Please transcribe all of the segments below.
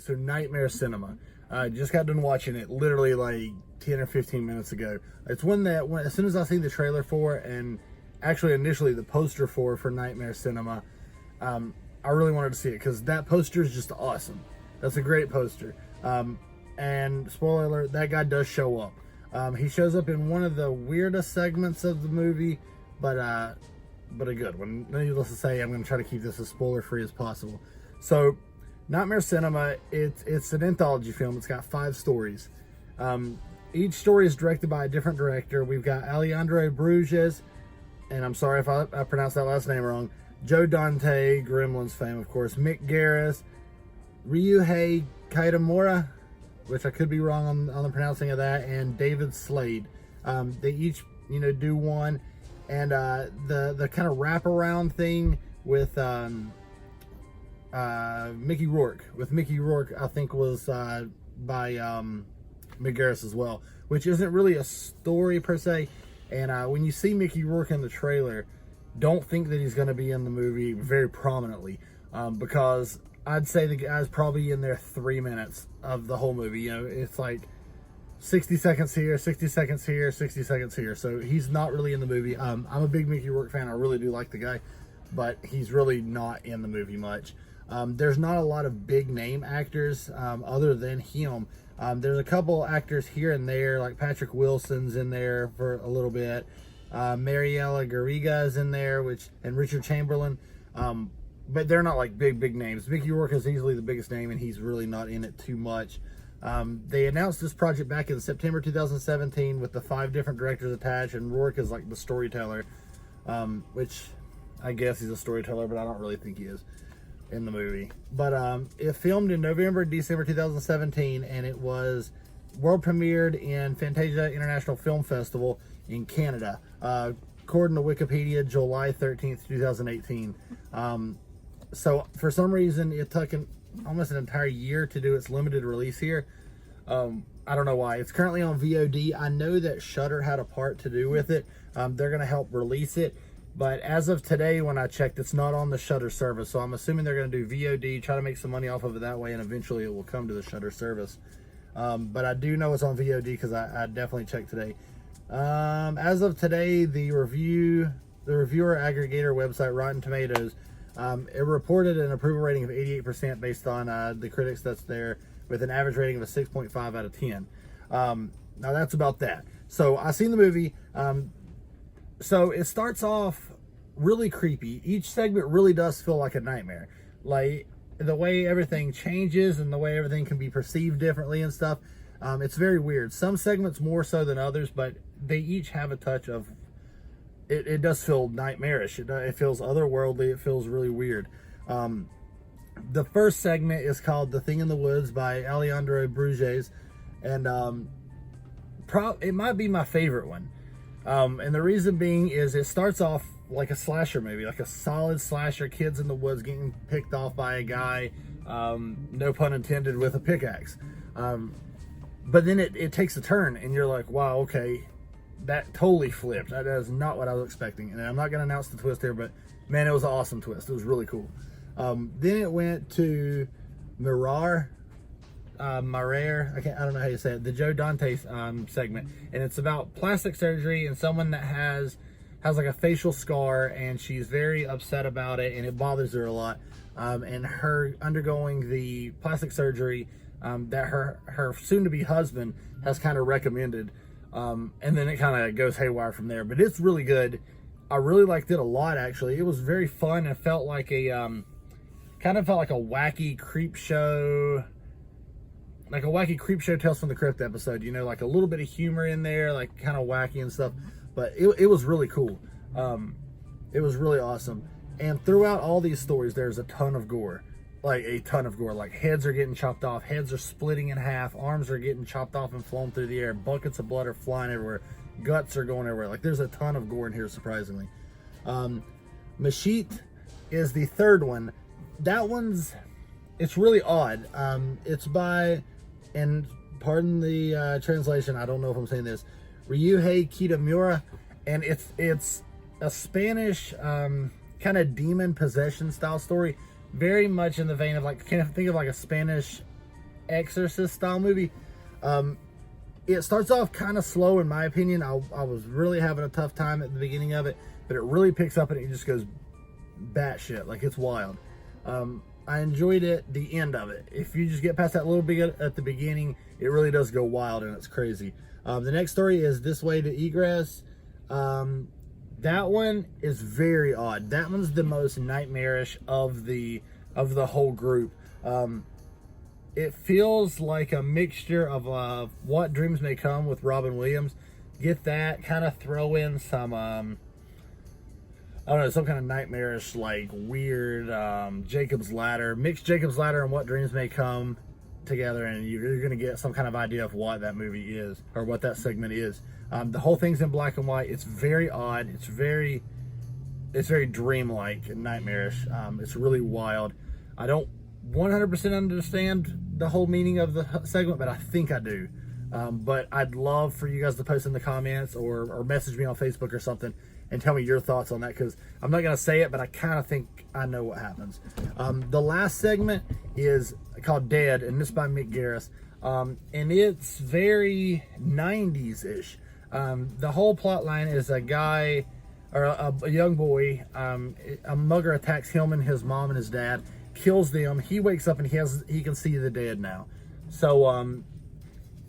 so Nightmare Cinema. I just got done watching it literally like 10 or 15 minutes ago. It's one that, as soon as I see the trailer for it, and actually initially the poster for Nightmare Cinema, I really wanted to see it because that poster is just awesome. That's a great poster. And spoiler alert, that guy does show up. He shows up in one of the weirdest segments of the movie, but a good one. Needless to say, I'm going to try to keep this as spoiler-free as possible. So, Nightmare Cinema, it's an anthology film. It's got 5 stories. Each story is directed by a different director. We've got Alejandro Bruges, and I'm sorry if I pronounced that last name wrong. Joe Dante, Gremlins fame, of course. Mick Garris, Ryuhei Kitamura, which I could be wrong on the pronouncing of that, and David Slade. They each, do one. And the kind of wraparound thing with Mickey Rourke. With Mickey Rourke, I think was by Mick Garris as well, which isn't really a story per se. And when you see Mickey Rourke in the trailer, don't think that he's going to be in the movie very prominently, because I'd say the guy's probably in there 3 minutes of the whole movie. It's like 60 seconds here, 60 seconds here, 60 seconds here. So he's not really in the movie. I'm a big Mickey Rourke fan. I really do like the guy, but he's really not in the movie much. There's not a lot of big name actors other than him. There's a couple actors here and there, like Patrick Wilson's in there for a little bit. Mariela Garriga is in there, and Richard Chamberlain. But they're not like big names. Mickey Rourke is easily the biggest name, and he's really not in it too much. They announced this project back in September 2017 with the 5 different directors attached, and Rourke is like the storyteller, which I guess he's a storyteller, but I don't really think he is in the movie. But it filmed in November, December 2017, and it was world premiered in Fantasia International Film Festival in Canada. According to Wikipedia, July 13th, 2018. So for some reason, it took almost an entire year to do its limited release here. I don't know why. It's currently on VOD. I know that Shudder had a part to do with it. They're going to help release it. But as of today, when I checked, it's not on the Shudder service. So I'm assuming they're going to do VOD, try to make some money off of it that way, and eventually it will come to the Shudder service. But I do know it's on VOD because I definitely checked today. As of today, the reviewer aggregator website Rotten Tomatoes, it reported an approval rating of 88% based on the critics that's there, with an average rating of a 6.5 out of 10. Now that's about that. So I seen the movie. So it starts off really creepy. Each segment really does feel like a nightmare. Like the way everything changes and the way everything can be perceived differently and stuff. It's very weird. Some segments more so than others, but they each have a touch of it does feel nightmarish. It feels otherworldly. It feels really weird. The first segment is called The Thing in the Woods by Alejandro Bruges, and it might be my favorite one. And the reason being is it starts off like a slasher movie, like a solid slasher, kids in the woods getting picked off by a guy, no pun intended, with a pickaxe. But then it takes a turn, and you're like, wow, okay, that totally flipped. That is not what I was expecting. And I'm not going to announce the twist here, but man, it was an awesome twist. It was really cool. Then it went to Mirar, I don't know how you say it, the Joe Dante segment, and it's about plastic surgery and someone that has like a facial scar, and she's very upset about it, and it bothers her a lot. And her undergoing the plastic surgery that her soon-to-be husband has kind of recommended, and then it kind of goes haywire from there. But it's really good. I really liked it a lot, actually. It was very fun and felt like a kind of felt like a wacky creep show. Like a wacky creep show Tales from the Crypt episode, like a little bit of humor in there, like kind of wacky and stuff. But it was really cool. It was really awesome. And throughout all these stories, there's a ton of gore. Like a ton of gore. Like heads are getting chopped off, heads are splitting in half, arms are getting chopped off and flown through the air, buckets of blood are flying everywhere, guts are going everywhere. Like there's a ton of gore in here, surprisingly. Mashit is the third one. That one's, it's really odd. It's by, and pardon the translation, I don't know if I'm saying this, Ryuhei Kitamura, and it's a Spanish kind of demon possession style story, very much in the vein of like, kind of think of like a Spanish Exorcist style movie. It starts off kind of slow, in my opinion. I was really having a tough time at the beginning of it, but it really picks up and it just goes batshit. Like, it's wild. I enjoyed it, the end of it. If you just get past that little bit at the beginning, it really does go wild and it's crazy. The next story is This Way to Egress. That one is very odd. That one's the most nightmarish of the whole group. It feels like a mixture of What Dreams May Come with Robin Williams. Get that, kind of throw in some I don't know, some kind of nightmarish, like, weird Jacob's Ladder. Mix Jacob's Ladder and What Dreams May Come together, and you're going to get some kind of idea of what that movie is, or what that segment is. The whole thing's in black and white. It's very odd. It's very dreamlike and nightmarish. It's really wild. I don't 100% understand the whole meaning of the segment, but I think I do. But I'd love for you guys to post in the comments or message me on Facebook or something and tell me your thoughts on that, because I'm not going to say it, but I kind of think I know what happens. The last segment is called Dead, and this is by Mick Garris. And it's very 90s-ish. The whole plot line is a guy, or a young boy, a mugger attacks him and his mom and his dad, kills them. He wakes up and he can see the dead now. So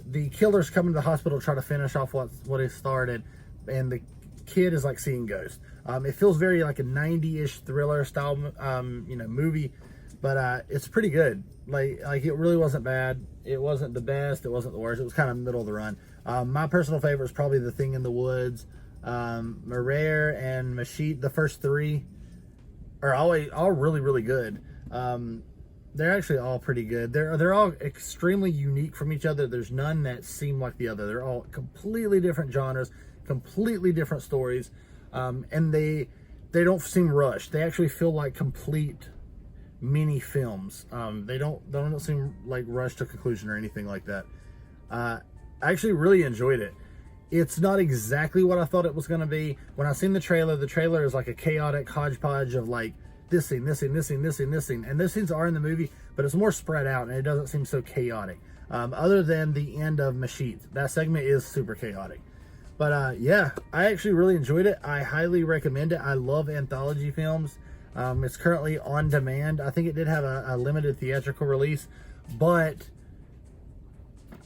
the killer's coming to the hospital to try to finish off what he started, and the kid is like seeing ghosts. It feels very like a 90-ish thriller style movie, but it's pretty good. Like it really wasn't bad. It wasn't the best, it wasn't the worst. It was kind of middle of the run. My personal favorite is probably The Thing in the Woods. Marere and Mashit, the first three are all really, really good. They're actually all pretty good. They're all extremely unique from each other. There's none that seem like the other. They're all completely different genres, completely different stories, and they don't seem rushed. They actually feel like complete mini films. They don't seem like rushed to conclusion or anything like that. I actually really enjoyed it. It's not exactly what I thought it was going to be. When I seen the trailer is like a chaotic hodgepodge of like this scene, this scene, this scene, this scene, this scene, and those scenes are in the movie, but it's more spread out and it doesn't seem so chaotic. Other than the end of Mashit, that segment is super chaotic. But yeah, I actually really enjoyed it. I highly recommend it. I love anthology films. It's currently on demand. I think it did have a limited theatrical release, but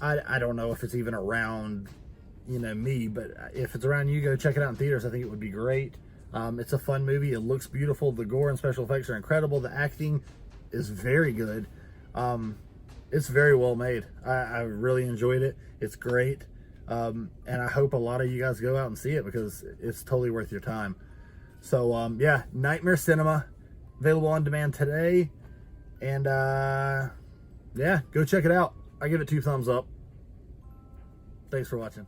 I don't know if it's even around, me, but if it's around you, go check it out in theaters. I think it would be great. It's a fun movie. It looks beautiful. The gore and special effects are incredible. The acting is very good. It's very well made. I really enjoyed it. It's great. And I hope a lot of you guys go out and see it, because it's totally worth your time. So, yeah, Nightmare Cinema, available on demand today. And, yeah, go check it out. I give it 2 thumbs up. Thanks for watching.